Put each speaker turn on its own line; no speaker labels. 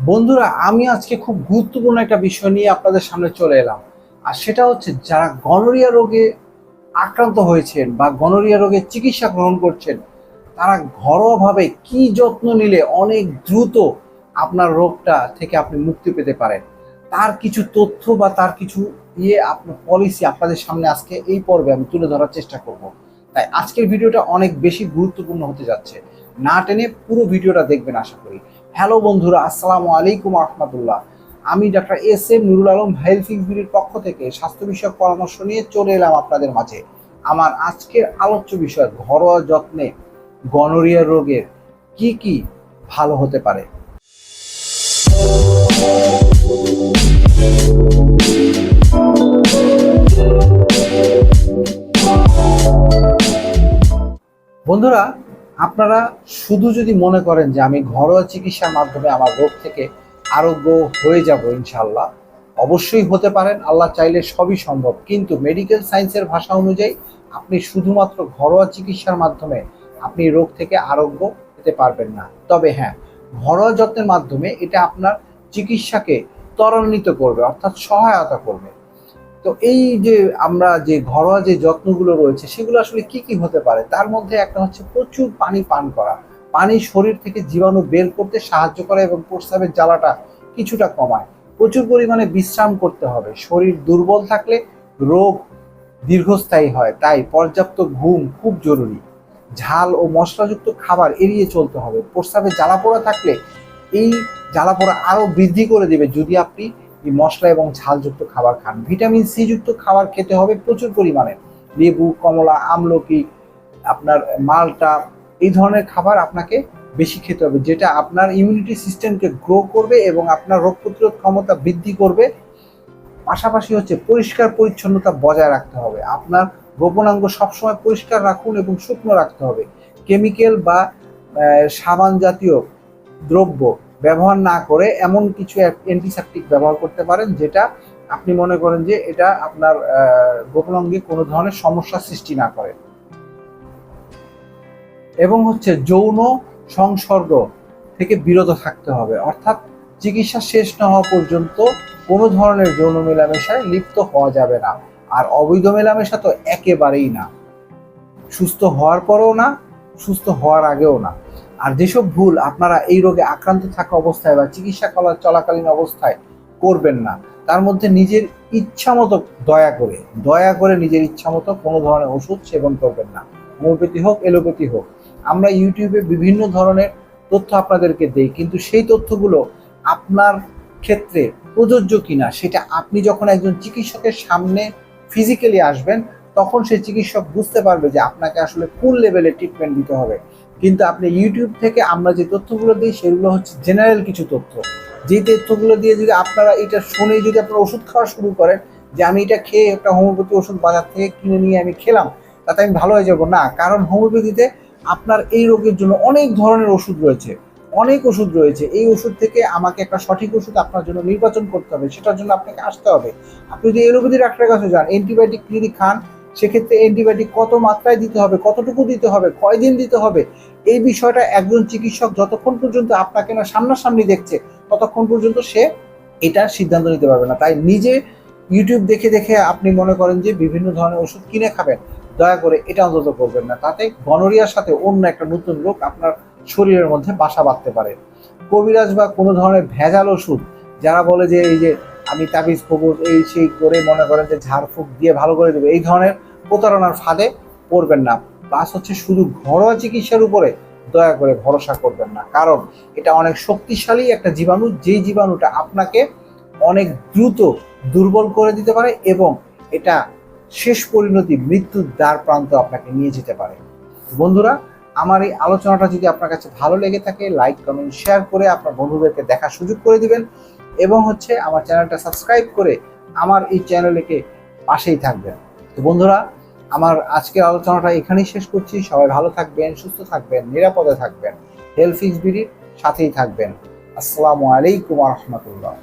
বন্ধুরা, আমি আজকে খুব গুরুত্বপূর্ণ একটা বিষয় নিয়ে আপনাদের সামনে চলে এলাম। আর সেটা হচ্ছে, যারা গনোরিয়া রোগে আক্রান্ত হয়েছেন বা গনোরিয়া রোগের চিকিৎসা গ্রহণ করছেন, তারা ঘরোয়াভাবে কি যত্ন নিলে অনেক দ্রুত আপনার রোগটা থেকে আপনি মুক্তি পেতে পারেন, তার কিছু তথ্য বা তার কিছু আপনার পলিসি আপনাদের সামনে আজকে এই পর্বে আমি তুলে ধরার চেষ্টা করব। তাই আজকের ভিডিওটা অনেক বেশি গুরুত্বপূর্ণ হতে যাচ্ছে। না টেনে পুরো ভিডিওটা দেখবেন আশা করি। হ্যালো বন্ধুরা, আসসালামু আলাইকুম রহমতুল্লাহ। আমি doctor S M Nurul Alam health fix বিডির পক্ষ থেকে স্বাস্থ্য বিষয়ক পরামর্শ নিয়ে চলে এলাম আপনাদের মাঝে। আমার আজকের আলোচ্য বিষয় ঘরোয়া যত্নে গনোরিয়া রোগের কি কি ভালো হতে পারে। বন্ধুরা, আপনারা শুধু যদি মনে করেন যে আমি ঘরোয়া চিকিৎসার মাধ্যমে আমার রোগ থেকে আরোগ্য হয়ে যাব, ইনশাল্লাহ অবশ্যই হতে পারেন। আল্লাহ চাইলে সবই সম্ভব, কিন্তু মেডিকেল সায়েন্সের ভাষা অনুযায়ী আপনি শুধুমাত্র ঘরোয়া চিকিৎসার মাধ্যমে আপনি রোগ থেকে আরোগ্য পেতে পারবেন না। তবে হ্যাঁ, ঘরোয়া যত্নের মাধ্যমে এটা আপনার চিকিৎসাকে ত্বরান্বিত করবে, অর্থাৎ সহায়তা করবে। তো এই যে আমরা যে ঘরোয়া যে যত্নগুলো রয়েছে সেগুলো আসলে কি কি হতে পারে, তার মধ্যে একটা হচ্ছে প্রচুর পানি পান করা। পানি শরীর থেকে জীবাণু বের করতে সাহায্য করে এবং প্রস্রাবের জ্বালাটা কিছুটা কমায়। প্রচুর পরিমাণে বিশ্রাম করতে হবে। শরীর দুর্বল থাকলে রোগ দীর্ঘস্থায়ী হয়, তাই পর্যাপ্ত ঘুম খুব জরুরি। ঝাল ও মশলাযুক্ত খাবার এড়িয়ে চলতে হবে। প্রস্রাবে জ্বালাপোড়া থাকলে এই জ্বালাপোড়া আরো বৃদ্ধি করে দেবে যদি আপনি এই মশলা এবং ঝালযুক্ত খাবার খান। ভিটামিন সি যুক্ত খাবার খেতে হবে প্রচুর পরিমাণে। লেবু, কমলা, আমলকি, আপনার মালটা, এই ধরনের খাবার আপনাকে বেশি খেতে হবে, যেটা আপনার ইমিউনিটি সিস্টেমকে গ্রো করবে এবং আপনার রোগ প্রতিরোধ ক্ষমতা বৃদ্ধি করবে। পাশাপাশি হচ্ছে পরিষ্কার পরিচ্ছন্নতা বজায় রাখতে হবে। আপনার গোপনাঙ্গ সবসময় পরিষ্কার রাখুন এবং শুকনো রাখতে হবে। কেমিক্যাল বা সাবান জাতীয় দ্রব্য ব্যবহার না করে এমন কিছু অ্যান্টিসেপটিক ব্যবহার করতে পারেন, যেটা আপনি মনে করেন যে এটা আপনার গোপনাঙ্গে কোনো ধরনের সমস্যা সৃষ্টি না করে। এবং হচ্ছে যৌন সংসর্গ থেকে বিরত থাকতে হবে, অর্থাৎ চিকিৎসা শেষ না হওয়া পর্যন্ত কোনো ধরনের যৌন মেলামেশায় লিপ্ত হওয়া যাবে না। আর অবৈধ মেলামেশা তো একেবারেই না, সুস্থ হওয়ার পরেও না, সুস্থ হওয়ার আগেও না। আর যেসব ভুল আপনারা এই রোগে আক্রান্ত থাকা অবস্থায় বা চিকিৎসা চলাকালীন অবস্থায় করবেন না, তার মধ্যে নিজের ইচ্ছা মতো দয়া করে নিজের ইচ্ছা মতো কোনো ধরনের ওষুধ সেবন করবেন না। হোমিওপ্যাথি হোক, এলোপ্যাথি হোক। আমরা ইউটিউবে বিভিন্ন ধরনের তথ্য আপনাদেরকে দেই, কিন্তু সেই তথ্যগুলো আপনার ক্ষেত্রে প্রযোজ্য কিনা সেটা আপনি যখন একজন চিকিৎসকের সামনে ফিজিক্যালি আসবেন, তখন সেই চিকিৎসক বুঝতে পারবে যে আপনাকে আসলে কোন লেভেলের ট্রিটমেন্ট দিতে হবে। কিন্তু আপনি ইউটিউব থেকে আমরা যে তথ্যগুলো দিই সেগুলো হচ্ছে জেনারেল কিছু তথ্য। যে তথ্যগুলো দিয়ে যদি আপনারা এটা শুনেই যদি আপনারা ওষুধ খাওয়া শুরু করেন, যে আমি এটা খেয়ে একটা হোমিওপ্যাথি ওষুধ বাজার থেকে কিনে নিয়ে আমি খেলাম, তাতে আমি ভালো হয়ে যাব না। কারণ হোমিওপ্যাথিতে আপনার এই রোগের জন্য অনেক ধরনের ওষুধ রয়েছে, অনেক ওষুধ রয়েছে। এই ওষুধ থেকে আমাকে একটা সঠিক ওষুধ আপনার জন্য নির্বাচন করতে হবে, সেটার জন্য আপনাকে আসতে হবে। আপনি যদি এলোপ্যাথি ডাক্তারের কাছে যান, অ্যান্টিবায়োটিক যদি খান, সেক্ষেত্রে অ্যান্টিবায়োটিক কত মাত্রায় দিতে হবে, কতটুকু দিতে হবে, কয়দিন দিতে হবে, এই বিষয়টা একজন চিকিৎসক যতক্ষণ পর্যন্ত আপনাকে না সামনাসামনি দেখছে ততক্ষণ পর্যন্ত সে এটা সিদ্ধান্ত নিতে পারবে না। তাই নিজে ইউটিউব দেখে দেখে আপনি মনে করেন যে বিভিন্ন ধরনের ওষুধ কিনে খাবেন, দয়া করে এটা অন্তত করবেন না। তাতে গনোরিয়ার সাথে অন্য একটা নতুন রোগ আপনার শরীরের মধ্যে বাসা বাঁধতে পারে। কবিরাজ বা কোনো ধরনের ভেজাল ওষুধ, যারা বলে যে এই যে আমি তাবিজ কবুজ এই সেই করে মনে করেন যে ঝাড়ফুঁক দিয়ে ভালো করে দেবে, এই ধরনের প্রতারণার ফাঁদে পড়বেন না। প্লাস হচ্ছে শুধু ঘরোয়া চিকিৎসার উপরে দয়া করে ভরসা করবেন না, কারণ এটা অনেক শক্তিশালী একটা জীবাণু, যেই জীবাণুটা আপনাকে অনেক দ্রুত দুর্বল করে দিতে পারে এবং এটা শেষ পরিণতি মৃত্যুর দ্বার প্রান্ত আপনাকে নিয়ে যেতে পারে। বন্ধুরা, আমার এই আলোচনাটা যদি আপনার কাছে ভালো লেগে থাকে, লাইক, কমেন্ট, শেয়ার করে আপনার বন্ধুদেরকে দেখার সুযোগ করে দিবেন এবং হচ্ছে আমার চ্যানেলটা সাবস্ক্রাইব করে আমার এই চ্যানেলকে পাশেই থাকবেন। তো বন্ধুরা, আমার আজকের আলোচনাটা এখানেই শেষ করছি। সবাই ভালো থাকবেন, সুস্থ থাকবেন, নিরাপদে থাকবেন, হেলথ ফিক্স বিডির সাথেই থাকবেন। আসসালামু আলাইকুম রহমতুল্লাহ।